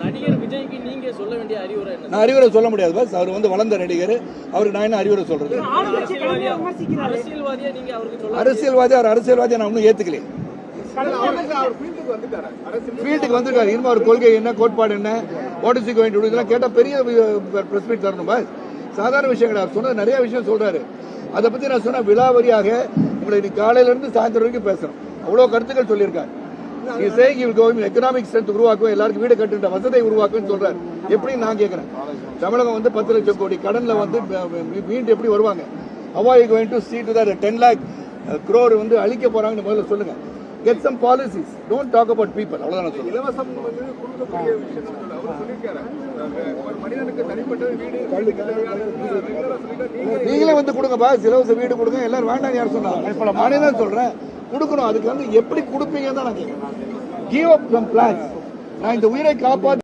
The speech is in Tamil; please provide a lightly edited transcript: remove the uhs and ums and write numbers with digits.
நடிகர் விஜய்க்கு நீங்க சொல்ல வேண்டிய அறிவுரை என்ன? நான் அறிவுரை சொல்ல முடியாது பாஸ். அவர் வந்து வளர்ந்த நடிகர், அவருக்கு நான் என்ன அறிவுரை சொல்றது? அரசியல்வாதியா நீங்க அவருக்கு சொல்ல அரசியல்வாதி, அவர் அரசியல்வாதியை நான் இன்னும் ஏத்துக்கல. ஃபீல்டுக்கு வந்துட்டாரு. இனிமே அவர் கொள்கை என்ன, கோட்பாடு என்ன, what is going to to, இதெல்லாம் கேட்டா பெரிய பிரஸ் மீட் தரணும் பாஸ். சாதாரண விஷயம் கிடையாது. சொன்னது நிறைய விஷயம் சொல்றாரு. அதை பத்தி நான் சொன்ன விலாவரியாக உங்களை இன்னைக்கு காலையில இருந்து சாயந்தரம் வரைக்கும் பேசுறோம். அவ்வளவு கருத்துக்கள் சொல்லியிருக்காரு. எக்கனாமிக் ஸ்ட்ரென்த் உருவாக்கும், எல்லாருக்கும் வீடு கட்டுற வசதியை உருவாக்குன்னு சொல்றாரு. எப்படி நான் கேட்கிறேன், தமிழகம் வந்து 10 லட்சம் கோடி கடன்ல வந்து மீண்டு எப்படி வருவாங்க? How are you going to see to that 10 lakh crore வந்து அழிக்க போறாங்கன்னு முதல்ல சொல்லுங்க. Get some policies. Don't talk about people. அவ்வளவுதான் நான் சொல்றேன். இலவசம் வந்து கொடுக்கக்கூடிய விஷயம் அவர் சொல்லியிருக்காரு. ஒரு மனிதனுக்கு தனிப்பட்ட வீடு நீங்களே வந்து கொடுங்க பாஸ், இலவச வீடு கொடுங்க. எல்லாரும் வேண்டாம் யார் சொன்னாங்க? நானே தான் சொல்றேன் கொடுக்கணும். அதுக்கு வந்து எப்படி கொடுப்பீங்கன்னு தான் நான் கேட்கிறேன். Give up some plans. நான் இந்த உயிரை காப்பாற்ற